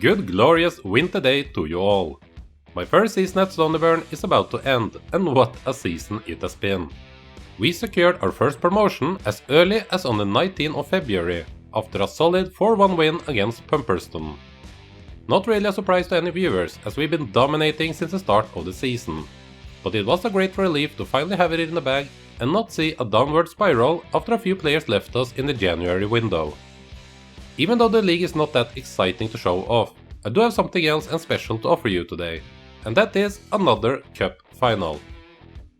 good glorious winter day to you all. My first season at Stoneyburn is about to end, and what a season it has been. We secured our first promotion as early as on the 19th of February, after a solid 4-1 win against Pumperston. Not really a surprise to any viewers, as we've been dominating since the start of the season. But it was a great relief to finally have it in the bag and not see a downward spiral after a few players left us in the January window. Even though the league is not that exciting to show off, I do have something else and special to offer you today, and that is another cup final.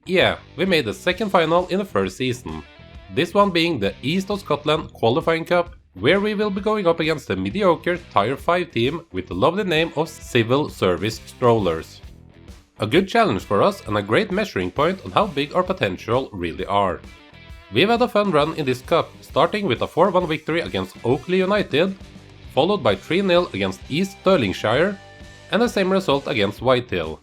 Yeah, we made the second final in the first season, this one being the East of Scotland Qualifying Cup, where we will be going up against the mediocre Tier 5 team with the lovely name of Civil Service Strollers. A good challenge for us and a great measuring point on how big our potential really are. We've had a fun run in this cup, starting with a 4-1 victory against Oakley United, followed by 3-0 against East Stirlingshire, and the same result against Whitehill.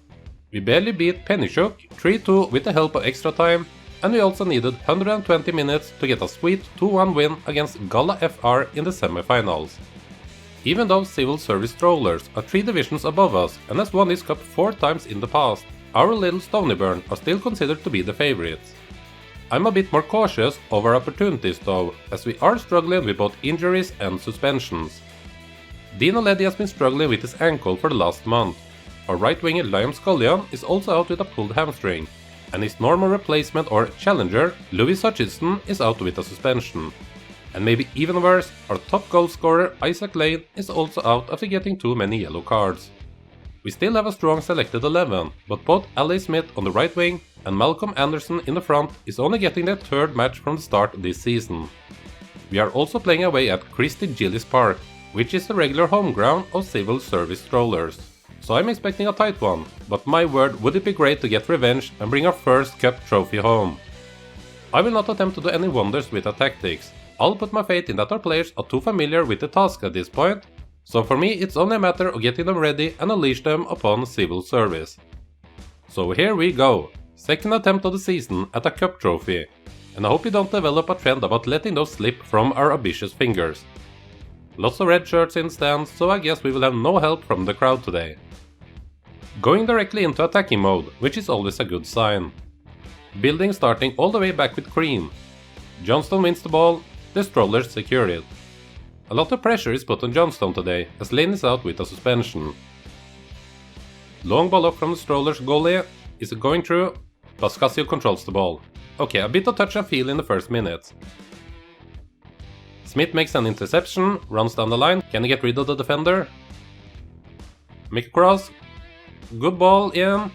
We barely beat Peninshook 3-2 with the help of extra time, and we also needed 120 minutes to get a sweet 2-1 win against Gala FR in the semi-finals. Even though Civil Service Strollers are 3 divisions above us and has won this cup 4 times in the past, our little Stoneyburn are still considered to be the favorites. I'm a bit more cautious of our opportunities though, as we are struggling with both injuries and suspensions. Dino Leddy has been struggling with his ankle for the last month. Our right winger Liam Scullion is also out with a pulled hamstring, and his normal replacement or challenger Louis Hutchinson is out with a suspension. And maybe even worse, our top goal scorer Isaac Lane is also out after getting too many yellow cards. We still have a strong selected 11, but both Ali Smith on the right wing and Malcolm Anderson in the front is only getting their 3rd match from the start this season. We are also playing away at Christy Gillis Park, which is the regular home ground of Civil Service Strollers. So I'm expecting a tight one, but my word, would it be great to get revenge and bring our first cup trophy home. I will not attempt to do any wonders with our tactics. I'll put my faith in that our players are too familiar with the task at this point, so for me it's only a matter of getting them ready and unleash them upon Civil Service. So here we go, second attempt of the season at a cup trophy, and I hope you don't develop a trend about letting those slip from our ambitious fingers. Lots of red shirts in stands, so I guess we will have no help from the crowd today. Going directly into attacking mode, which is always a good sign. Building starting all the way back with Crean. Johnston wins the ball, the Strollers secure it. A lot of pressure is put on Johnston today, as Lane is out with a suspension. Long ball up from the Strollers goalie, is it going through? Pascasio controls the ball. Okay, a bit of touch and feel in the first minutes. Smith makes an interception, runs down the line, can he get rid of the defender? Make a cross. Good ball in.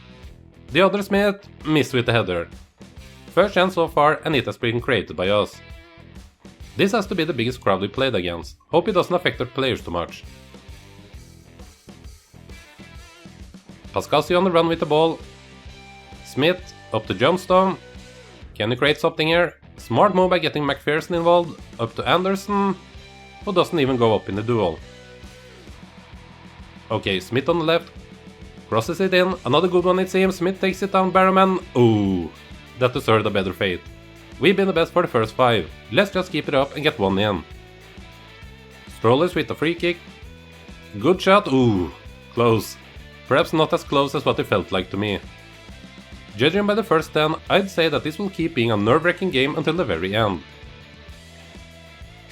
The other Smith missed with the header. First chance so far, and it has been created by us. This has to be the biggest crowd we played against. Hope it doesn't affect our players too much. Pascasio on the run with the ball. Smith up to Johnston. Can he create something here? Smart move by getting McPherson involved. Up to Anderson, who doesn't even go up in the duel. Okay, Smith on the left. Crosses it in, another good one it seems, Smith takes it down Barrowman. Ooh, that deserved a better fate. We've been the best for the first 5, let's just keep it up and get one in. Strollers with a free kick. Good shot, ooh, close. Perhaps not as close as what it felt like to me. Judging by the first 10, I'd say that this will keep being a nerve-wracking game until the very end.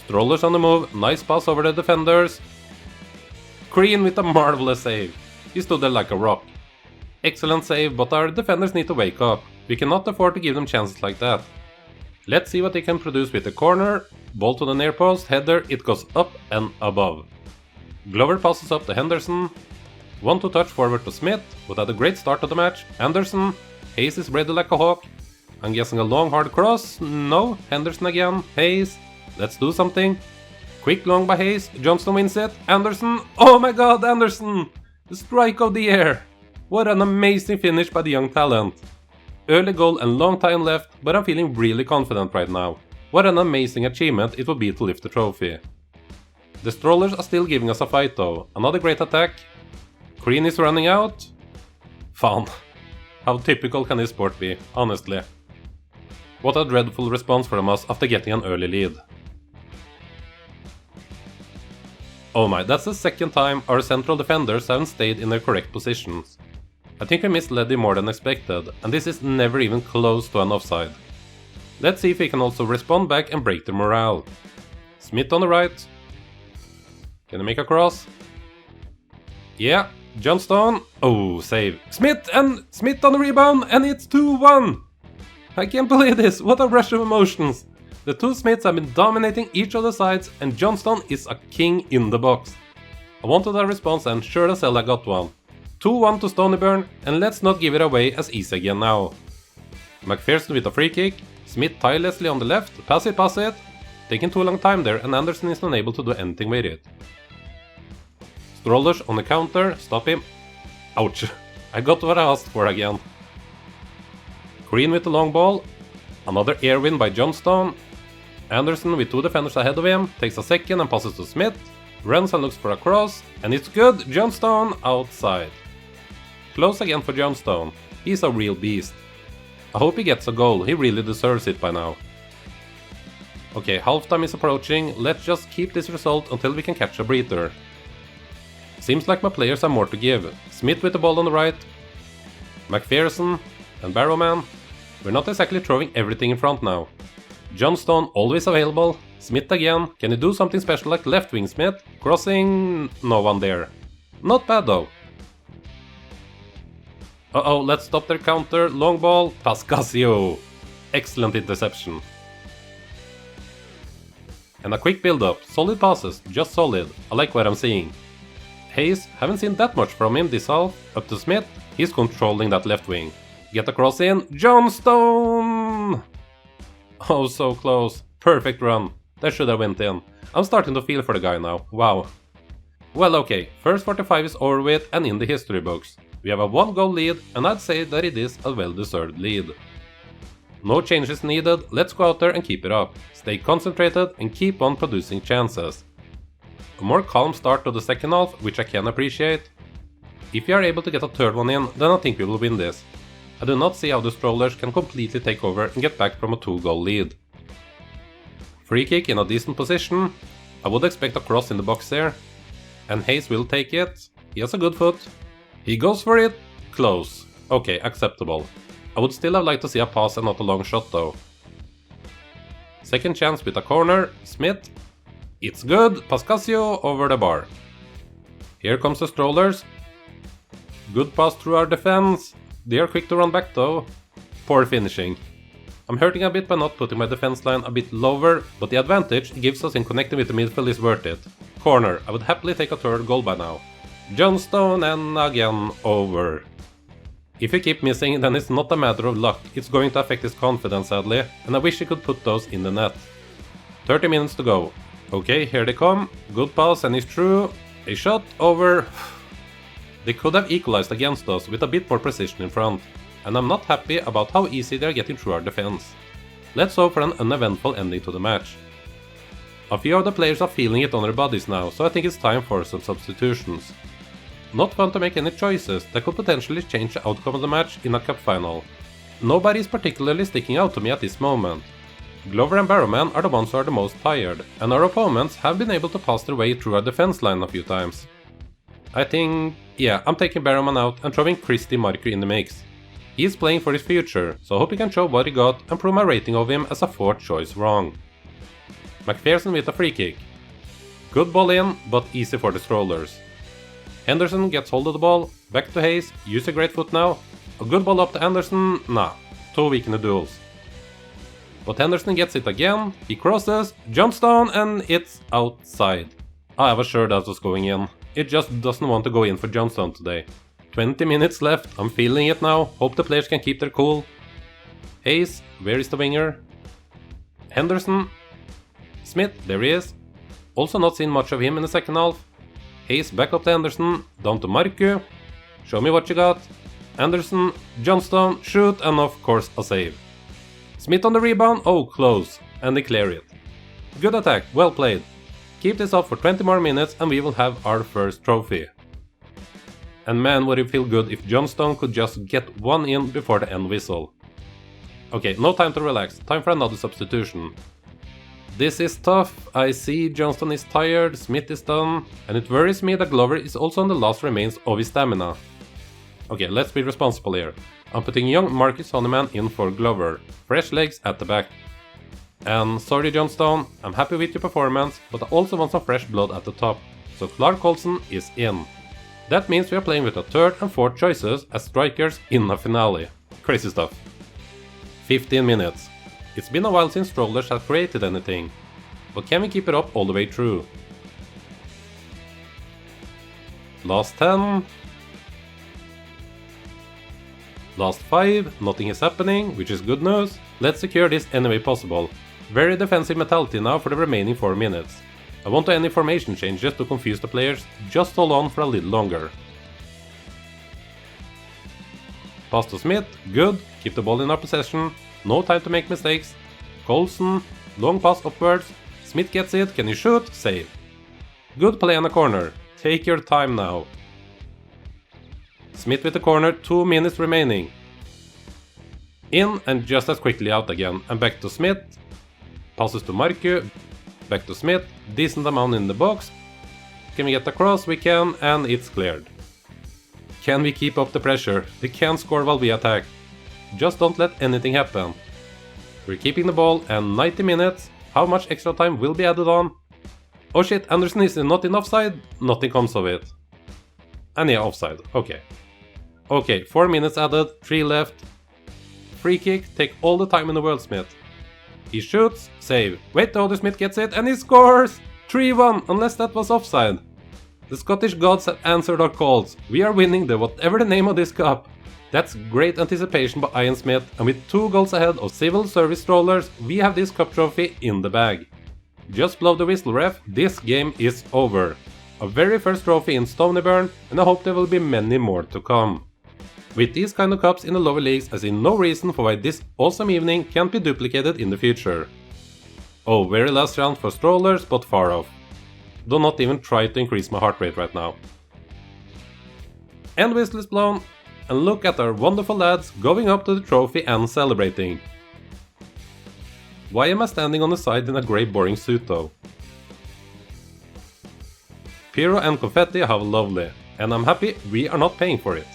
Strollers on the move, nice pass over the defenders. Crean with a marvelous save. He stood there like a rock. Excellent save, but our defenders need to wake up. We cannot afford to give them chances like that. Let's see what they can produce with the corner. Ball to the near post, header, it goes up and above. Glover passes up to Henderson. 1-2 touch forward to Smith, but had a great start to the match. Anderson. Hayes is ready like a hawk. I'm guessing a long hard cross. No, Henderson again. Hayes. Let's do something. Quick long by Hayes. Johnston wins it. Anderson. Oh my god, Anderson! The strike of the year! What an amazing finish by the young talent. Early goal and long time left, but I'm feeling really confident right now. What an amazing achievement it will be to lift the trophy. The Strollers are still giving us a fight though. Another great attack. Crean is running out. Fun. How typical can this sport be, honestly. What a dreadful response from us after getting an early lead. Oh my, that's the second time our central defenders haven't stayed in their correct positions. I think we missed Leddy more than expected, and this is never even close to an offside. Let's see if we can also respond back and break their morale. Smith on the right. Can he make a cross? Yeah, Johnstone. Oh, save. Smith on the rebound, and it's 2-1! I can't believe this, what a rush of emotions! The two Smiths have been dominating each of the sides, and Johnstone is a king in the box. I wanted a response, and sure as hell I got one. 2-1 to Stoneyburn, and let's not give it away as easy again now. McPherson with a free kick, Smith tirelessly on the left, pass it, taking too long time there, and Anderson is unable to do anything with it. Strollers on the counter, stop him. Ouch, I got what I asked for again. Green with the long ball, another air win by Johnstone. Anderson with two defenders ahead of him, takes a second and passes to Smith, runs and looks for a cross, and it's good, Johnstone outside. Close again for Johnstone, he's a real beast. I hope he gets a goal, he really deserves it by now. Okay, halftime is approaching, let's just keep this result until we can catch a breather. Seems like my players have more to give. Smith with the ball on the right, McPherson and Barrowman. We're not exactly throwing everything in front now. Johnstone always available, Smith again, can he do something special like left wing Smith? Crossing, no one there. Not bad though. Uh-oh, let's stop their counter, long ball, Pascasio. Excellent interception. And a quick build up, solid passes, just solid, I like what I'm seeing. Hayes, haven't seen that much from him this half, up to Smith, he's controlling that left wing. Get the cross in, Johnstone! Oh, so close, perfect run, that should have went in. I'm starting to feel for the guy now, wow. Well okay, first 45 is over with and in the history books. We have a 1-goal lead, and I'd say that it is a well-deserved lead. No changes needed, let's go out there and keep it up. Stay concentrated and keep on producing chances. A more calm start to the second half, which I can appreciate. If we are able to get a third one in, then I think we will win this. I do not see how the Strollers can completely take over and get back from a 2-goal lead. Free kick in a decent position. I would expect a cross in the box there. And Hayes will take it. He has a good foot. He goes for it. Close. Okay, acceptable. I would still have liked to see a pass and not a long shot though. Second chance with a corner. Smith. It's good. Pascasio over the bar. Here comes the Strollers. Good pass through our defense. They are quick to run back though. Poor finishing. I'm hurting a bit by not putting my defense line a bit lower, but the advantage it gives us in connecting with the midfield is worth it. Corner. I would happily take a third goal by now. Johnstone and again over. If we keep missing, then it's not a matter of luck, it's going to affect his confidence sadly, and I wish he could put those in the net. 30 minutes to go. Okay, here they come. Good pass and he's through. A shot over. They could have equalized against us with a bit more precision in front, and I'm not happy about how easy they are getting through our defense. Let's hope for an uneventful ending to the match. A few of the players are feeling it on their bodies now, so I think it's time for some substitutions. Not fun to make any choices that could potentially change the outcome of the match in a cup final. Nobody is particularly sticking out to me at this moment. Glover and Barrowman are the ones who are the most tired, and our opponents have been able to pass their way through our defense line a few times. I think, yeah, I'm taking Barrowman out and throwing Christy Marker in the mix. He is playing for his future, so I hope he can show what he got and prove my rating of him as a 4th choice wrong. McPherson with a free kick. Good ball in, but easy for the Strollers. Henderson gets hold of the ball, back to Hayes, use a great foot now. A good ball up to Anderson, nah, too weak in the duels. But Henderson gets it again, he crosses, jumps down and it's outside. I was sure that was going in, it just doesn't want to go in for Johnstone today. 20 minutes left, I'm feeling it now, hope the players can keep their cool. Hayes, where is the winger? Henderson. Smith, there he is. Also not seen much of him in the second half. Hayes back up to Anderson, down to Marku. Show me what you got. Anderson, Johnstone, shoot, and of course a save. Smith on the rebound, oh close, and they clear it. Good attack, well played. Keep this up for 20 more minutes and we will have our first trophy. And man, would it feel good if Johnstone could just get one in before the end whistle. Okay, no time to relax, time for another substitution. This is tough. I see Johnston is tired, Smith is done, and it worries me that Glover is also on the last remains of his stamina. Okay, let's be responsible here. I'm putting young Marcus Honeyman in for Glover, fresh legs at the back. And sorry Johnston, I'm happy with your performance, but I also want some fresh blood at the top, so Clark Colson is in. That means we are playing with the third and fourth choices as strikers in a finale. Crazy stuff. 15 minutes. It's been a while since Strollers have created anything, but can we keep it up all the way through? Last 10. Last 5, nothing is happening, which is good news. Let's secure this any way possible. Very defensive mentality now for the remaining 4 minutes. I won't do any formation changes to confuse the players, just hold on for a little longer. Pass to Smith, good, keep the ball in our possession, no time to make mistakes. Colson, long pass upwards, Smith gets it, can you shoot? Save. Good play on the corner, take your time now. Smith with the corner, 2 minutes remaining. In and just as quickly out again, and back to Smith. Passes to Marku, back to Smith, decent amount in the box. Can we get across? We can, and it's cleared. Can we keep up the pressure? We can score while we attack. Just don't let anything happen. We're keeping the ball, and 90 minutes. How much extra time will be added on? Oh shit, Anderson is not in offside? Nothing comes of it. And yeah, offside, okay. Okay, 4 minutes added, 3 left. Free kick, take all the time in the world, Smith. He shoots, save. Wait, the other Smith gets it, and he scores! 3-1, unless that was offside. The Scottish gods have answered our calls. We are winning the whatever the name of this cup. That's great anticipation by Ian Smith, and with 2 goals ahead of civil service strollers, we have this cup trophy in the bag. Just blow the whistle, ref, this game is over. Our very first trophy in Stoneyburn, and I hope there will be many more to come. With these kind of cups in the lower leagues, I see no reason for why this awesome evening can't be duplicated in the future. Oh, very last round for strollers, but far off. Do not even try to increase my heart rate right now. End whistle is blown, and look at our wonderful lads going up to the trophy and celebrating. Why am I standing on the side in a grey boring suit though? Pyro and confetti, how lovely, and I'm happy we are not paying for it.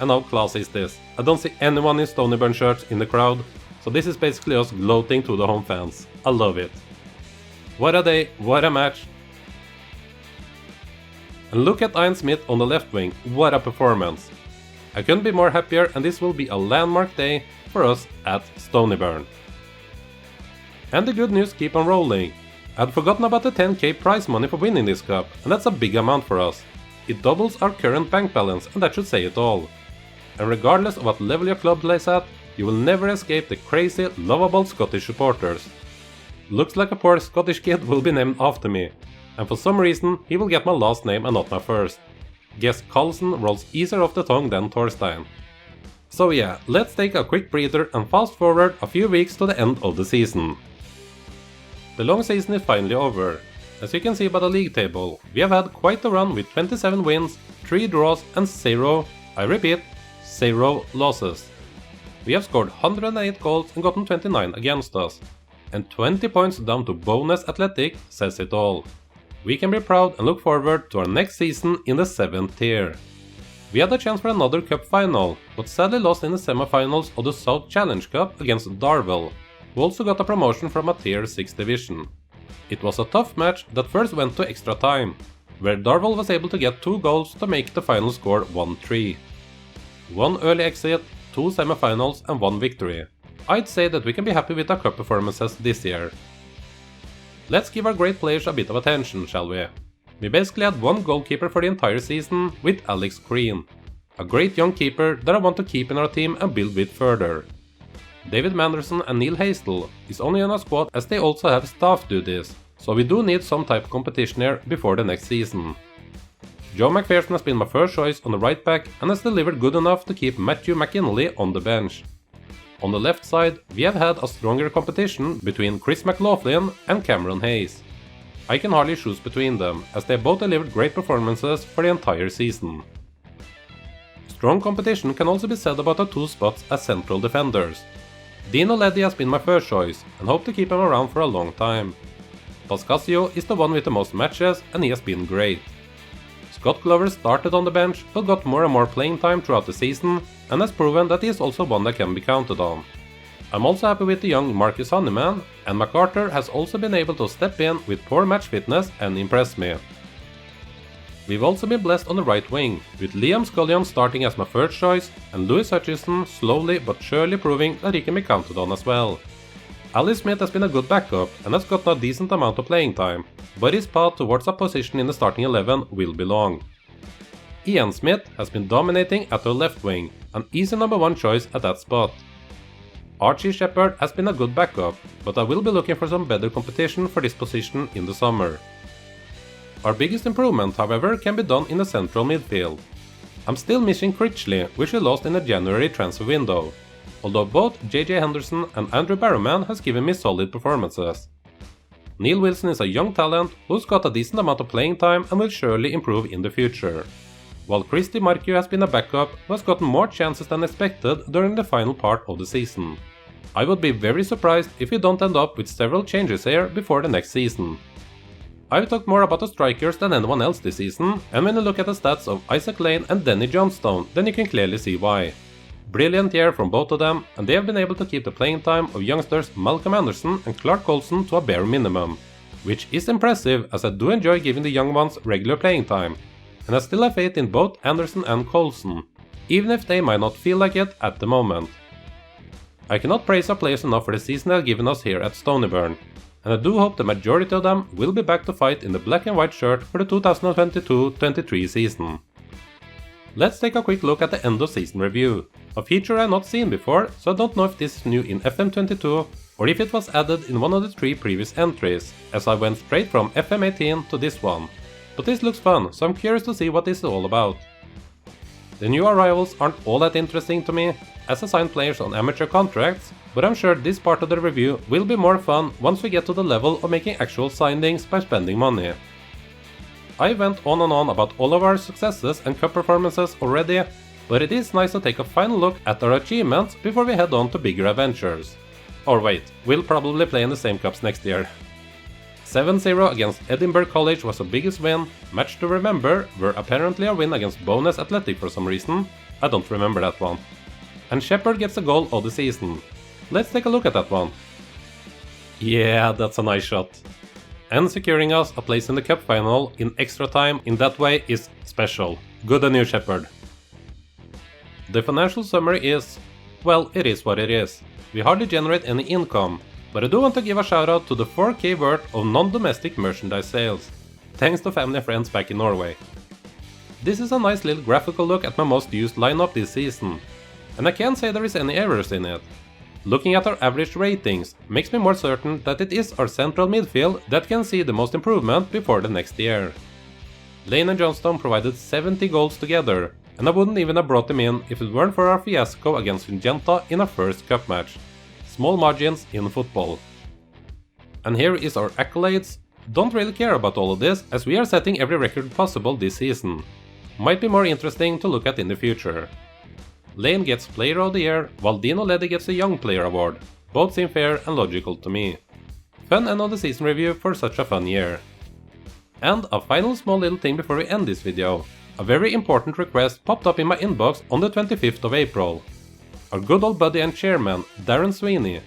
And how classy is this? I don't see anyone in Stoneyburn shirts in the crowd, so this is basically us gloating to the home fans. I love it. What a day, what a match. And look at Ian Smith on the left wing, what a performance. I couldn't be more happier, and this will be a landmark day for us at Stoneyburn. And the good news keep on rolling. I had forgotten about the 10k prize money for winning this cup, and that's a big amount for us. It doubles our current bank balance, and that should say it all. And regardless of what level your club plays at, you will never escape the crazy, lovable Scottish supporters. Looks like a poor Scottish kid will be named after me, and for some reason he will get my last name and not my first. Guess Carlson rolls easier off the tongue than Torstein. So yeah, let's take a quick breather and fast forward a few weeks to the end of the season. The long season is finally over. As you can see by the league table, we have had quite a run with 27 wins, 3 draws and 0, I repeat, 0 losses. We have scored 108 goals and gotten 29 against us. And 20 points down to bonus athletic says it all. We can be proud and look forward to our next season in the 7th tier. We had a chance for another cup final, but sadly lost in the semi-finals of the South Challenge Cup against Darvel, who also got a promotion from a tier 6 division. It was a tough match that first went to extra time, where Darvel was able to get 2 goals to make the final score 1-3. 1 early exit, 2 semi-finals and 1 victory. I'd say that we can be happy with our cup performances this year. Let's give our great players a bit of attention, shall we? We basically had 1 goalkeeper for the entire season with Alex Green, a great young keeper that I want to keep in our team and build with further. David Manderson and Neil Hastel is only on our squad as they also have staff duties, so we do need some type of competition here before the next season. Joe McPherson has been my first choice on the right back and has delivered good enough to keep Matthew McKinley on the bench. On the left side, we have had a stronger competition between Chris McLaughlin and Cameron Hayes. I can hardly choose between them, as they both delivered great performances for the entire season. Strong competition can also be said about our two spots as central defenders. Dino Leddy has been my first choice, and hope to keep him around for a long time. Pascasio is the one with the most matches, and he has been great. Scott Glover started on the bench, but got more and more playing time throughout the season, and has proven that he is also one that can be counted on. I'm also happy with the young Marcus Honeyman, and MacArthur has also been able to step in with poor match fitness and impress me. We've also been blessed on the right wing, with Liam Scullion starting as my first choice, and Lewis Hutchison slowly but surely proving that he can be counted on as well. Ali Smith has been a good backup and has gotten a decent amount of playing time, but his path towards a position in the starting 11 will be long. Ian Smith has been dominating at our left wing, an easy number 1 choice at that spot. Archie Shepherd has been a good backup, but I will be looking for some better competition for this position in the summer. Our biggest improvement, however, can be done in the central midfield. I'm still missing Critchley, which we lost in the January transfer window, although both JJ Henderson and Andrew Barrowman has given me solid performances. Neil Wilson is a young talent who's got a decent amount of playing time and will surely improve in the future, while Christy Markio has been a backup who has gotten more chances than expected during the final part of the season. I would be very surprised if we don't end up with several changes here before the next season. I've talked more about the strikers than anyone else this season, and when you look at the stats of Isaac Lane and Denny Johnstone, then you can clearly see why. Brilliant year from both of them, and they have been able to keep the playing time of youngsters Malcolm Anderson and Clark Colson to a bare minimum, which is impressive as I do enjoy giving the young ones regular playing time, and I still have faith in both Anderson and Colson, even if they might not feel like it at the moment. I cannot praise our players enough for the season they have given us here at Stoneyburn, and I do hope the majority of them will be back to fight in the black and white shirt for the 2022-23 season. Let's take a quick look at the end of season review, a feature I have not seen before, so I don't know if this is new in FM22 or if it was added in one of the 3 previous entries, as I went straight from FM18 to this one. But this looks fun, so I'm curious to see what this is all about. The new arrivals aren't all that interesting to me, as I sign players on amateur contracts, but I'm sure this part of the review will be more fun once we get to the level of making actual signings by spending money. I went on and on about all of our successes and cup performances already, but it is nice to take a final look at our achievements before we head on to bigger adventures. Or wait, we'll probably play in the same cups next year. 7-0 against Edinburgh College was our biggest win. Match to remember were apparently a win against Bowness Athletic for some reason. I don't remember that one. And Shepherd gets a goal of the season. Let's take a look at that one. Yeah, that's a nice shot. And securing us a place in the cup final in extra time in that way is special. Good on you, Shepherd. The financial summary is, well, it is what it is. We hardly generate any income, but I do want to give a shout out to the 4K worth of non-domestic merchandise sales. Thanks to family and friends back in Norway. This is a nice little graphical look at my most used lineup this season, and I can't say there is any errors in it. Looking at our average ratings makes me more certain that it is our central midfield that can see the most improvement before the next year. Lane and Johnstone provided 70 goals together, and I wouldn't even have brought them in if it weren't for our fiasco against Syngenta in our first cup match. Small margins in football. And here is our accolades. Don't really care about all of this, as we are setting every record possible this season. Might be more interesting to look at in the future. Lane gets Player of the Year, while Dino Leddy gets a Young Player Award. Both seem fair and logical to me. Fun end of the season review for such a fun year. And a final small little thing before we end this video. A very important request popped up in my inbox on the 25th of April. Our good old buddy and chairman, Darren Sweeney,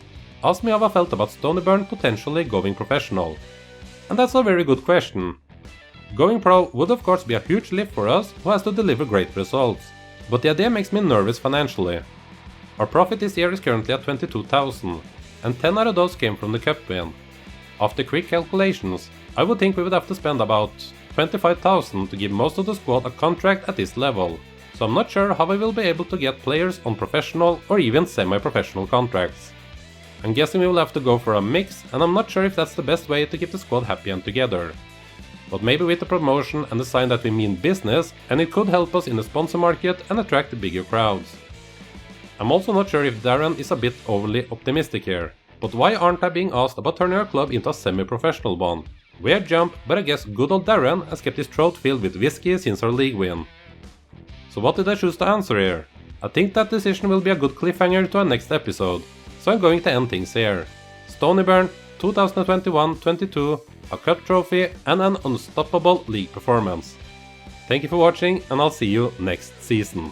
asked me how I felt about Stoneyburn potentially going professional. And that's a very good question. Going pro would of course be a huge lift for us who has to deliver great results, but the idea makes me nervous financially. Our profit this year is currently at 22,000, and 10 out of those came from the cup win. After quick calculations, I would think we would have to spend about 25,000 to give most of the squad a contract at this level, so I'm not sure how I will be able to get players on professional or even semi-professional contracts. I'm guessing we will have to go for a mix, and I'm not sure if that's the best way to keep the squad happy and together. But maybe with the promotion and the sign that we mean business, and it could help us in the sponsor market and attract bigger crowds. I'm also not sure if Darren is a bit overly optimistic here, but why aren't I being asked about turning our club into a semi-professional one? Weird jump, but I guess good old Darren has kept his throat filled with whiskey since our league win. So what did I choose to answer here? I think that decision will be a good cliffhanger to our next episode, so I'm going to end things here. Stoneyburn 2021-22, a cup trophy and an unstoppable league performance. Thank you for watching, and I'll see you next season.